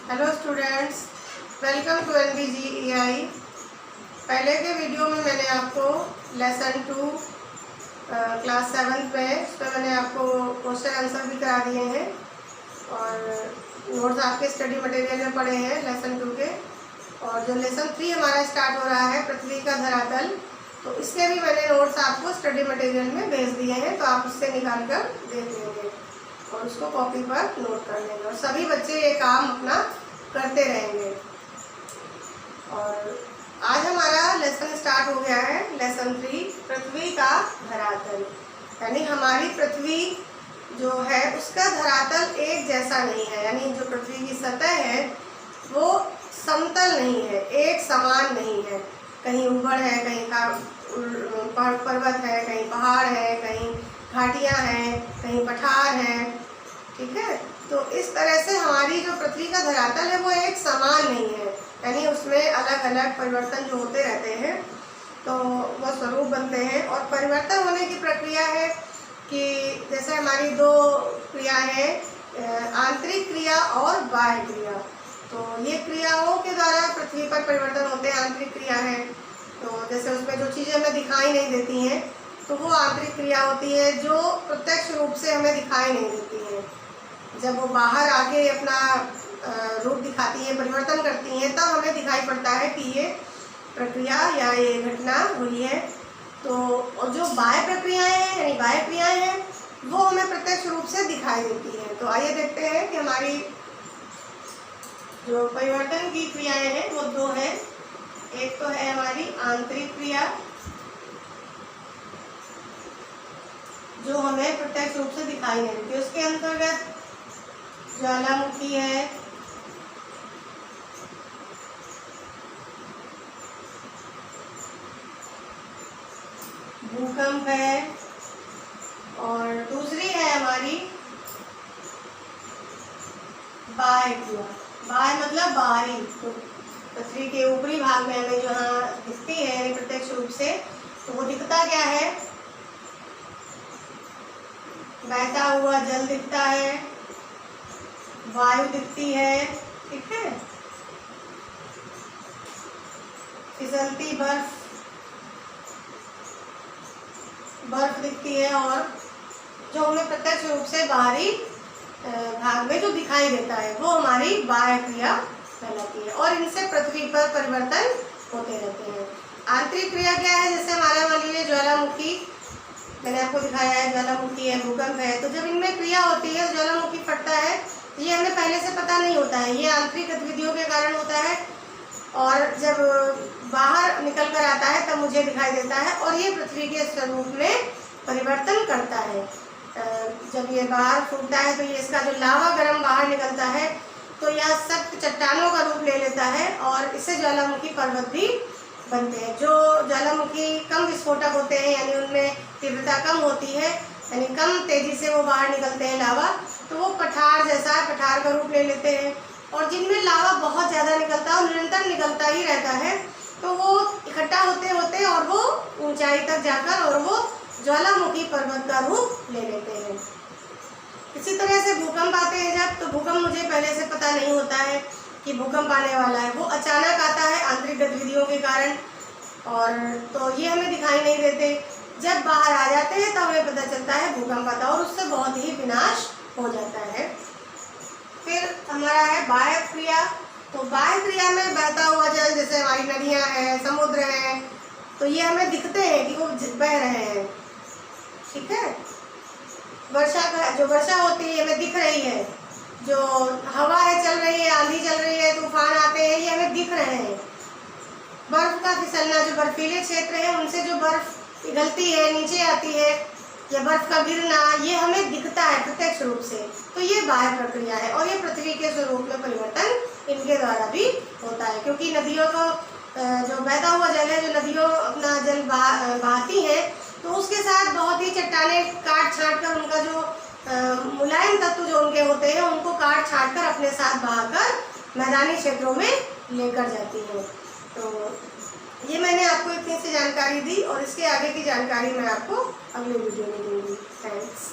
Hello students, welcome to NBGEI। पहले के video में मैंने आपको लेसन 2 क्लास 7 में उस पर मैंने आपको क्वेश्चन आंसर भी करा दिए हैं और नोट्स आपके स्टडी मटेरियल में पड़े हैं लेसन 2 के। और जो लेसन 3 हमारा स्टार्ट हो रहा है पृथ्वी का धरातल, तो इसके भी मैंने नोट्स आपको स्टडी मटेरियल में भेज दिए हैं, तो आप उससे निकाल कर देख लेंगे और उसको कॉपी पर नोट कर लेंगे और सभी बच्चे ये काम अपना करते रहेंगे। और आज हमारा लेसन स्टार्ट हो गया है, लेसन 3 पृथ्वी का धरातल। यानी हमारी पृथ्वी जो है उसका धरातल एक जैसा नहीं है, यानी जो पृथ्वी की सतह है वो समतल नहीं है, एक समान नहीं है। कहीं ऊबड़ है, कहीं पर्वत है, कहीं पहाड़ है, कहीं घाटियाँ हैं, कहीं पठार है। ठीक है, तो इस तरह से हमारी जो पृथ्वी का धरातल है वो एक समान नहीं है, यानी उसमें अलग अलग परिवर्तन जो होते रहते हैं तो वो स्वरूप बनते हैं। और परिवर्तन होने की प्रक्रिया है कि जैसे हमारी दो क्रिया है, आंतरिक क्रिया और बाह्य क्रिया। तो ये क्रियाओं के द्वारा पृथ्वी पर परिवर्तन होते हैं। आंतरिक क्रिया है तो जैसे उसमें जो चीज़ें हमें दिखाई नहीं देती हैं तो वो आंतरिक क्रिया होती है, जो प्रत्यक्ष रूप से हमें दिखाई नहीं देती हैं। जब वो बाहर आके अपना रूप दिखाती हैं, परिवर्तन करती हैं, तब हमें दिखाई पड़ता है कि ये प्रक्रिया या ये घटना हुई है। तो और जो बाह्य प्रक्रियाएं हैं यानी बाह्य क्रियाएं हैं वो हमें प्रत्यक्ष रूप से दिखाई देती हैं। तो आइए देखते हैं कि हमारी जो परिवर्तन की क्रियाएं हैं वो दो हैं। एक तो है हमारी आंतरिक क्रिया जो हमें प्रत्यक्ष रूप से दिखाई नहीं देती। उसके अंतर्गत ज्वालामुखी है, भूकंप है, और दूसरी है हमारी बाह्य क्रिया। बाह्य मतलब बाहरी, तो पृथ्वी के ऊपरी भाग में हमें जहाँ दिखती है प्रत्यक्ष रूप से, तो वो दिखता क्या है? बहता हुआ जल दिखता है, वायु दिखती है, ठीक है, फिसलती बर्फ दिखती है, और जो हमें प्रत्यक्ष रूप से बाहरी भाग में जो दिखाई देता है वो हमारी बाह्य क्रिया कहलाती है। और इनसे पृथ्वी पर परिवर्तन होते रहते हैं। आंतरिक क्रिया क्या है? जैसे हमारा मान लीजिए ज्वालामुखी, मैंने आपको दिखाया है, ज्वालामुखी है, भूकंप है, तो जब इनमें क्रिया होती है, ज्वालामुखी फटता है, ये हमें पहले से पता नहीं होता है, ये आंतरिक गतिविधियों के कारण होता है। और जब बाहर निकल कर आता है तब मुझे दिखाई देता है और ये पृथ्वी के स्वरूप में परिवर्तन करता है। जब ये बाहर फूटता है तो ये इसका जो लावा गर्म बाहर निकलता है तो यह सख्त चट्टानों का रूप ले लेता है और इससे ज्वालामुखी पर्वत भी बनते हैं। जो ज्वालामुखी कम विस्फोटक होते हैं, यानी उनमें तीव्रता कम होती है, यानी कम तेजी से वो बाहर निकलते हैं लावा, तो वो पठार जैसा पठार का रूप ले लेते हैं। और जिनमें लावा बहुत ज़्यादा निकलता है और निरंतर निकलता ही रहता है, तो वो इकट्ठा होते होते और वो ऊंचाई तक जाकर और वो ज्वालामुखी पर्वत का रूप ले लेते हैं। इसी तरह से भूकंप आते हैं जब, तो भूकंप मुझे पहले से पता नहीं होता है कि भूकंप आने वाला है, वो अचानक आता है आंतरिक गतिविधियों के कारण, और तो ये हमें दिखाई नहीं देते। जब बाहर आ जाते हैं तब हमें पता चलता है भूकंप आता है और उससे बहुत ही विनाश हो जाता है। फिर हमारा है बाह्य क्रिया। तो बाह्य क्रिया में बहता हुआ जल, जैसे हमारी नदियाँ हैं, समुद्र हैं, तो ये हमें दिखते हैं कि वो बह रहे हैं, ठीक है। वर्षा होती है हमें दिख रही है, जो हवा है चल रही है, आंधी चल रही है, तूफान आते हैं, ये हमें दिख रहे हैं। बर्फ का फिसलना, जो बर्फीले क्षेत्र है उनसे जो बर्फ पिघलती है, नीचे आती है, या बर्फ का गिरना, ये हमें दिखता है प्रत्यक्ष रूप से, तो ये बाह्य प्रक्रिया है। और ये पृथ्वी के स्वरूप में परिवर्तन इनके द्वारा भी होता है, क्योंकि नदियों को जो बहता हुआ जल है, जो नदियों अपना जल बहाती हैं, तो उसके साथ बहुत ही चट्टानें काट छाँट कर उनका जो मुलायम तत्व जो उनके होते हैं उनको काट छाँट कर अपने साथ बहाकर मैदानी क्षेत्रों में लेकर जाती हैं। तो ये मैंने आपको इतनी सी जानकारी दी और इसके आगे की जानकारी मैं आपको अगले वीडियो में दूंगी। थैंक्स।